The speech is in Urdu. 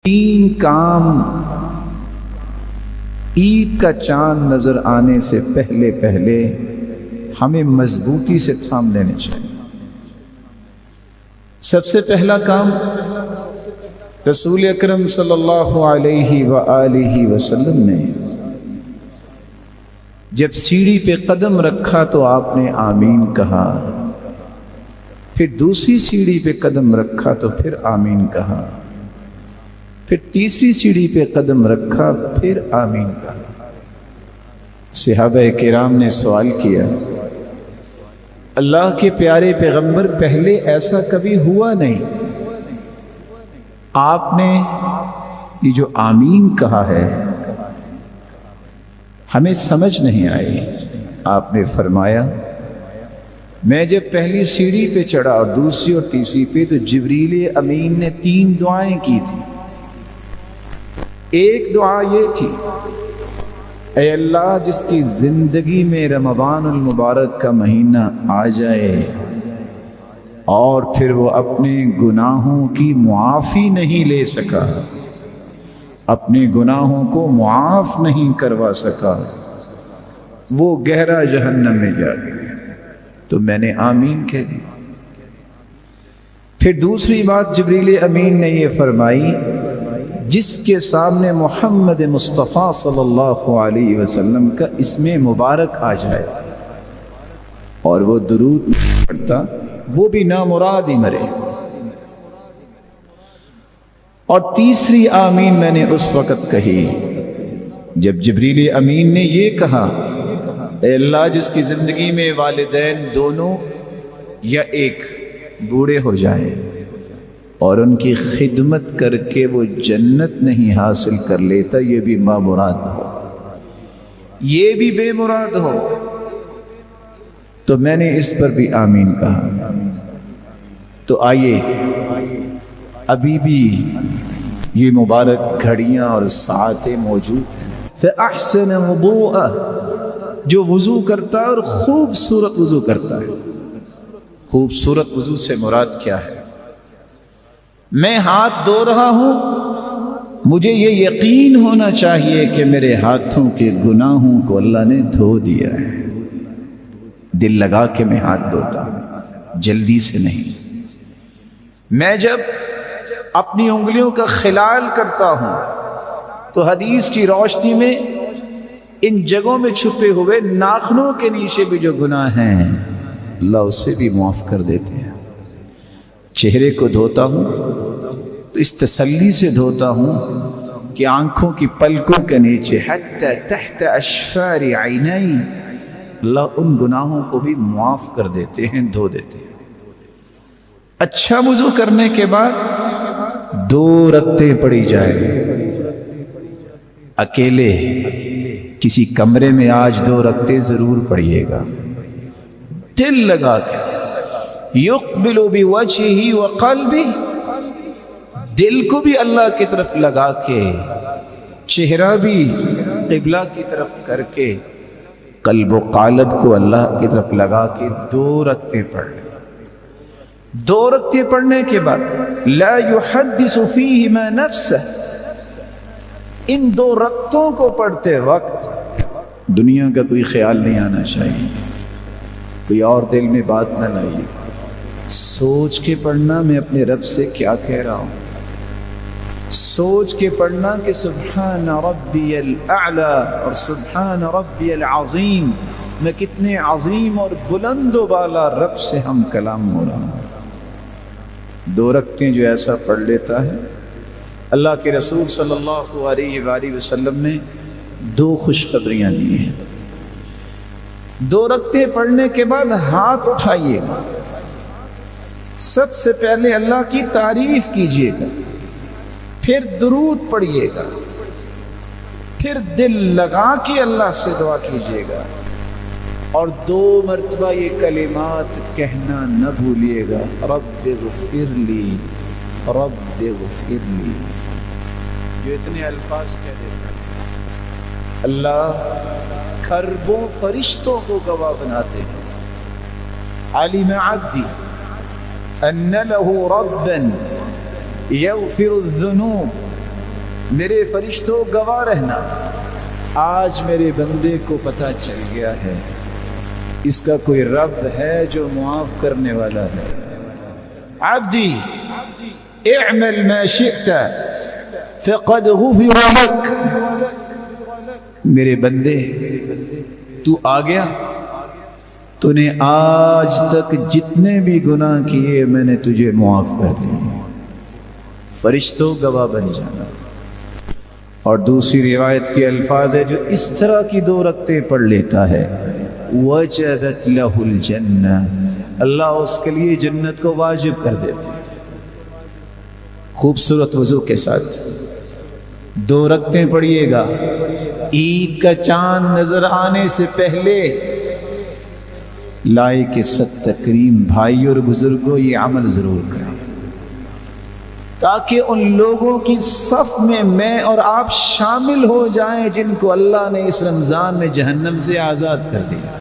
تین کام عید کا چاند نظر آنے سے پہلے پہلے ہمیں مضبوطی سے تھام لینے چاہیے۔ سب سے پہلا کام رسول اکرم صلی اللہ علیہ وآلہ وسلم نے جب سیڑھی پہ قدم رکھا تو آپ نے آمین کہا، پھر دوسری سیڑھی پہ قدم رکھا تو پھر آمین کہا، پھر تیسری سیڑھی پہ قدم رکھا پھر آمین کہا۔ صحابہ کرام نے سوال کیا، اللہ کے پیارے پیغمبر پہلے ایسا کبھی ہوا نہیں، آپ نے یہ جو آمین کہا ہے ہمیں سمجھ نہیں آئی۔ آپ نے فرمایا، میں جب پہلی سیڑھی پہ چڑھا اور دوسری اور تیسری پہ تو جبریل امین نے 3 دعائیں کی تھی۔ ایک دعا یہ تھی، اے اللہ جس کی زندگی میں رمضان المبارک کا مہینہ آ جائے اور پھر وہ اپنے گناہوں کی معافی نہیں لے سکا، اپنے گناہوں کو معاف نہیں کروا سکا، وہ گہرا جہنم میں جا گیا، تو میں نے آمین کہہ دی۔ پھر دوسری بات جبریل امین نے یہ فرمائی، جس کے سامنے محمد مصطفیٰ صلی اللہ علیہ وسلم کا اسم مبارک آ جائے اور وہ درود نہیں پڑھتا، وہ بھی نامراد ہی مرے۔ اور تیسری آمین میں نے اس وقت کہی جب جبریل امین نے یہ کہا، اے اللہ جس کی زندگی میں والدین دونوں یا ایک بوڑھے ہو جائیں اور ان کی خدمت کر کے وہ جنت نہیں حاصل کر لیتا، یہ بھی مراد ہو، یہ بھی بے مراد ہو، تو میں نے اس پر بھی آمین کہا۔ تو آئیے ابھی بھی یہ مبارک گھڑیاں اور ساعتیں موجود ہیں۔ فَأَحْسَنَ وُضُوءَهُ، جو وضو کرتا ہے اور خوبصورت وضو کرتا ہے۔ خوبصورت وضو سے مراد کیا ہے؟ میں ہاتھ دھو رہا ہوں، مجھے یہ یقین ہونا چاہیے کہ میرے ہاتھوں کے گناہوں کو اللہ نے دھو دیا ہے، دل لگا کے میں ہاتھ دھوتا ہوں، جلدی سے نہیں۔ میں جب اپنی انگلیوں کا خلال کرتا ہوں تو حدیث کی روشنی میں ان جگہوں میں چھپے ہوئے ناخنوں کے نیچے بھی جو گناہ ہیں اللہ اسے بھی معاف کر دیتے ہیں۔ چہرے کو دھوتا ہوں تو اس تسلی سے دھوتا ہوں کہ آنکھوں کی پلکوں کے نیچے حتی تحت اشفار عینی اللہ ان گناہوں کو بھی معاف کر دیتے ہیں، دھو دیتے ہیں۔ اچھا وضو کرنے کے بعد 2 رکعتیں پڑھی جائے، اکیلے کسی کمرے میں آج 2 رکعتیں ضرور پڑھیے گا، دل لگا کے، یقبل بوجہہ وقلبہ، دل کو بھی اللہ کی طرف لگا کے، چہرہ بھی قبلہ کی طرف کر کے، قلب و قالب کو اللہ کی طرف لگا کے 2 رکعتیں پڑھ لیں۔ 2 رکعتیں پڑھنے کے بعد لا يحدث فیہما نفسہ، ان 2 رکعتوں کو پڑھتے وقت دنیا کا کوئی خیال نہیں آنا چاہیے، کوئی اور دل میں بات نہ لائیے، سوچ کے پڑھنا میں اپنے رب سے کیا کہہ رہا ہوں، سوچ کے پڑھنا کہ سبحان ربی الاعلی اور سبحان ربی العظیم، میں کتنے عظیم اور بلند و بالا رب سے ہم کلام ہو رہا ہوں۔ 2 رکعتیں جو ایسا پڑھ لیتا ہے، اللہ کے رسول صلی اللہ علیہ وآلہ وسلم نے 2 خوشخبریاں دی ہیں۔ 2 رکعتیں پڑھنے کے بعد ہاتھ اٹھائیے گا، سب سے پہلے اللہ کی تعریف کیجئے گا، پھر درود پڑھیے گا، پھر دل لگا کے اللہ سے دعا کیجئے گا، اور 2 مرتبہ یہ کلمات کہنا نہ بھولیے گا، رب اغفر لی، رب اغفر لی۔ جو اتنے الفاظ کہہ دیتا ہے اللہ کھربوں فرشتوں کو گواہ بناتے ہیں، علم عبدی ان له ربا يغفر الذنوب میرے فرشتوں گواہ رہنا، آج میرے بندے کو پتہ چل گیا ہے اس کا کوئی رب ہے جو معاف کرنے والا ہے۔ عبدی اعمل ما شئت فقد غفر لك، میرے بندے تو آ گیا، تو نے آج تک جتنے بھی گناہ کیے میں نے تجھے معاف کر دیے، فرشتوں گواہ بن جانا۔ اور دوسری روایت کے الفاظ ہے، جو اس طرح کی 2 رکعتیں پڑھ لیتا ہے وجبت له الجنہ، اللہ اس کے لیے جنت کو واجب کر دیتے۔ خوبصورت وضو کے ساتھ 2 رکعتیں پڑھیے گا، عید کا چاند نظر آنے سے پہلے لائق ست تکریم بھائی اور بزرگوں یہ عمل ضرور کریں، تاکہ ان لوگوں کی صف میں اور آپ شامل ہو جائیں جن کو اللہ نے اس رمضان میں جہنم سے آزاد کر دیا۔